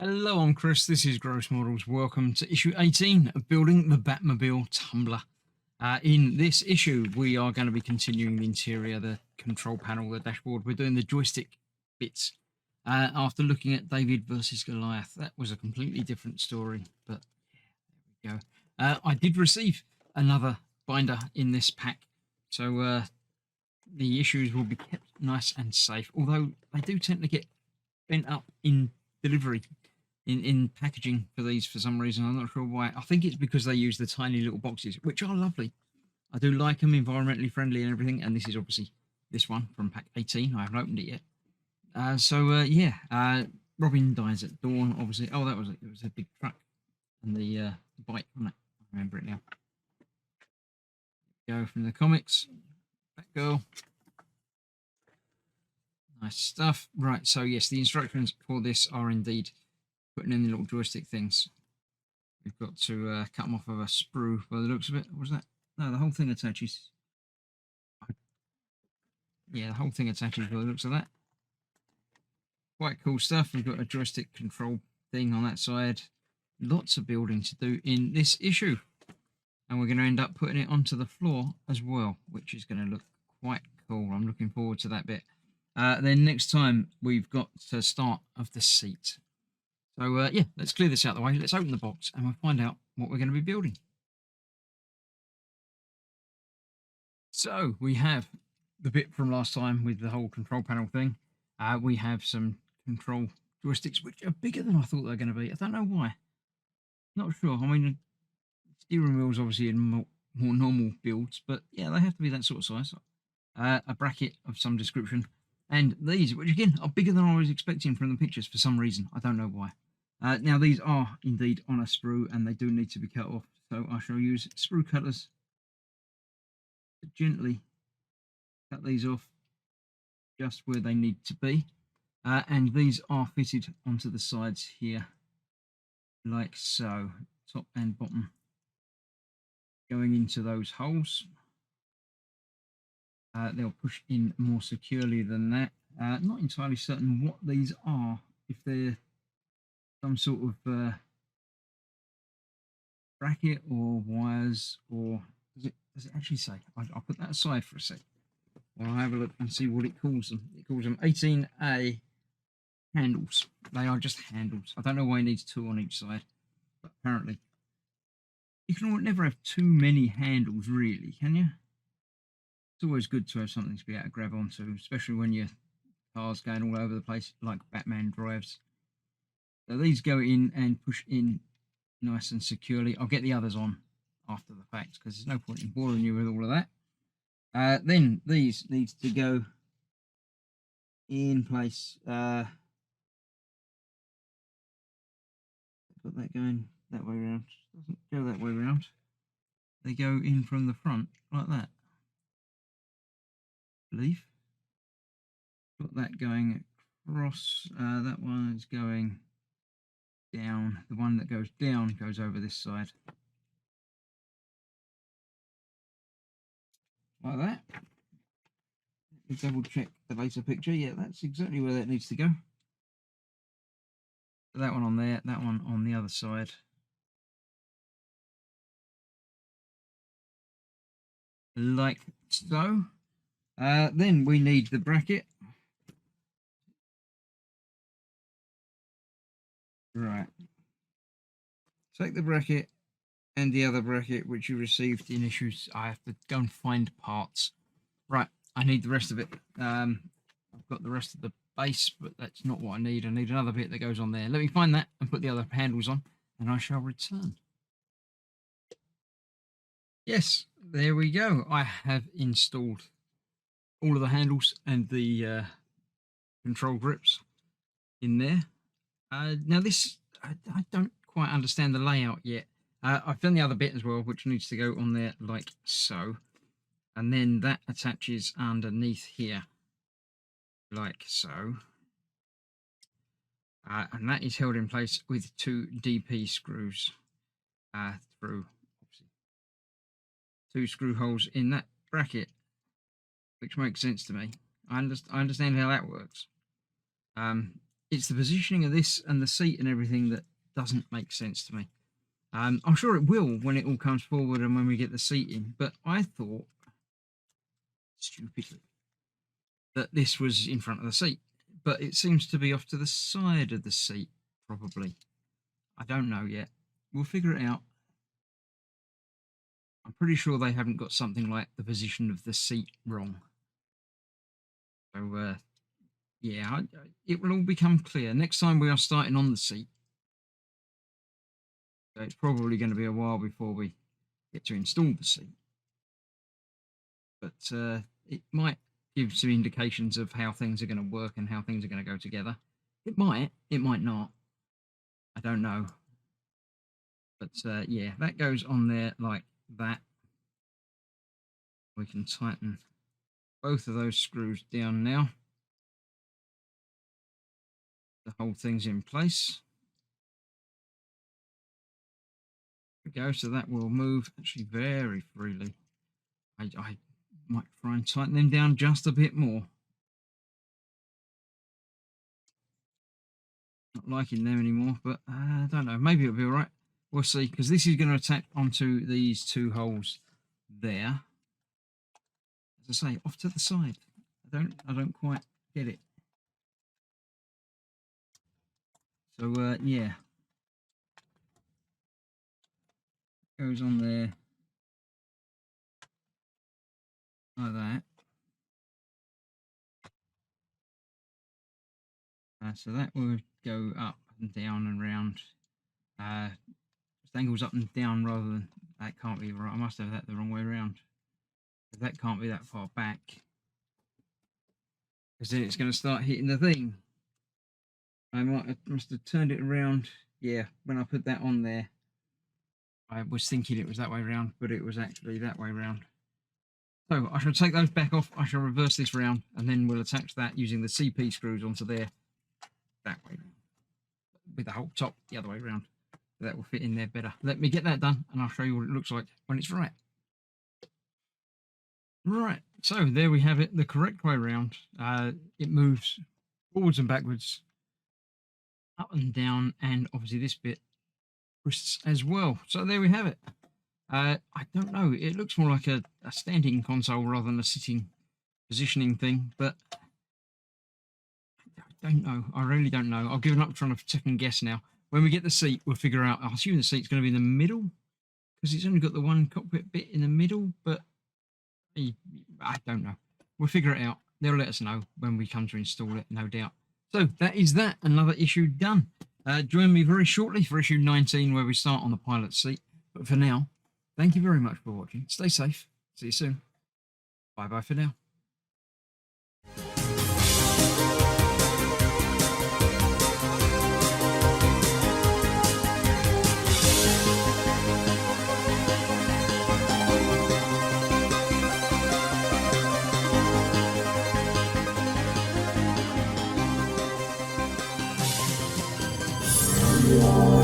Hello, I'm Chris. This is Gross Models. Welcome to issue 18 of building the Batmobile Tumbler. In this issue, we are going to be continuing the interior, the control panel, the dashboard. We're doing the joystick bits. After looking at David versus Goliath, that was a completely different story, but there we go. I did receive another binder in this pack, so the issues will be kept nice and safe, although they do tend to get bent up in delivery. In packaging for these for some reason. I'm not sure why. I think it's because they use the tiny little boxes, which are lovely. I do like them, environmentally friendly and everything. And this is obviously this one from pack 18. I haven't opened it yet. Robin dies at dawn, obviously. Oh, it was a big truck and the bike, wasn't it? I remember it now. Go from the comics. Batgirl. Nice stuff. Right, so yes, the instructions for this are indeed putting in the little joystick things. We've got to cut them off of a sprue by the looks of it. What was that? No, the whole thing attaches. Yeah, the whole thing attaches by the looks of that. Quite cool stuff. We've got a joystick control thing on that side. Lots of building to do in this issue. And we're going to end up putting it onto the floor as well, which is going to look quite cool. I'm looking forward to that bit. Then next time we've got the start of the seat. So, yeah, let's clear this out of the way. Let's open the box and we'll find out what we're going to be building. So, we have the bit from last time with the whole control panel thing. We have some control joysticks, which are bigger than I thought they were going to be. I don't know why. Not sure. I mean, steering wheels obviously in more normal builds, but yeah, they have to be that sort of size. A bracket of some description. And these, which again are bigger than I was expecting from the pictures for some reason. I don't know why. Now, these are indeed on a sprue and they do need to be cut off. So I shall use sprue cutters to gently cut these off just where they need to be. And these are fitted onto the sides here, like so, top and bottom, going into those holes. They'll push in more securely than that. Not entirely certain what these are, if they're some sort of bracket or wires, or does it actually say? I'll put that aside for a sec. I'll have a look and see what it calls them. It calls them 18A handles. They are just handles. I don't know why it needs two on each side, but apparently you can never have too many handles, really, can you? It's always good to have something to be able to grab onto, especially when your car's going all over the place like Batman drives. So these go in and push in nice and securely. I'll get the others on after the fact because there's no point in boring you with all of that. Then these need to go in place. Got that going that way around. Doesn't go that way around. They go in from the front like that. I believe. Got that going across. That one is going down. The one that goes down goes over this side. Like that. Let me double check the later picture. Yeah, that's exactly where that needs to go. That one on there, that one on the other side. Like so. Then we need the bracket. Right. Take the bracket and the other bracket which you received in issues. I have to go and find parts. Right, I need the rest of it. I've got the rest of the base, but that's not what I need. I need another bit that goes on there. Let me find that and put the other handles on, and I shall return. Yes, there we go. I have installed all of the handles and the control grips in there. Now this, I don't quite understand the layout yet. I've done the other bit as well, which needs to go on there like so. And then that attaches underneath here, like so. And that is held in place with two DP screws through, obviously, two screw holes in that bracket, which makes sense to me. I understand how that works. it's the positioning of this and the seat and everything that doesn't make sense to me. I'm sure it will when it all comes forward and when we get the seat in, but I thought, stupidly, that this was in front of the seat, but it seems to be off to the side of the seat, probably. I don't know yet. We'll figure it out. I'm pretty sure they haven't got something like the position of the seat wrong. So, yeah, it will all become clear. Next time we are starting on the seat. So it's probably going to be a while before we get to install the seat. But it might give some indications of how things are going to work and how things are going to go together. It might not. I don't know. But yeah, that goes on there like that. We can tighten both of those screws down now. The whole thing's in place. There we go. So that will move actually very freely. I might try and tighten them down just a bit more. Not liking them anymore, but I don't know. Maybe it'll be all right. We'll see, because this is going to attach onto these two holes there. As I say, off to the side. I don't quite get it. So yeah, goes on there like that. So that will go up and down and round. Just angles up and down rather than, that can't be right. I must have that the wrong way around. That can't be that far back, because then it's going to start hitting the thing. I must have turned it around. Yeah, when I put that on there, I was thinking it was that way around, but it was actually that way around. So I shall take those back off. I shall reverse this round, and then we'll attach that using the CP screws onto there that way round, with the whole top the other way around. That will fit in there better. Let me get that done, and I'll show you what it looks like when it's right. Right, so there we have it, the correct way round. It moves forwards and backwards, up and down, and obviously this bit twists as well. So there we have it. I don't know, it looks more like a standing console rather than a sitting positioning thing, but I don't know. I really don't know. I've given up trying to second guess now. When we get the seat, we'll figure out. I assume the seat's going to be in the middle, because it's only got the one cockpit bit in the middle, but I don't know. We'll figure it out. They'll let us know when we come to install it, no doubt. So that is that. Another issue done. Join me very shortly for issue 19, where we start on the pilot's seat. But for now, thank you very much for watching. Stay safe. See you soon. Bye-bye for now. Yeah.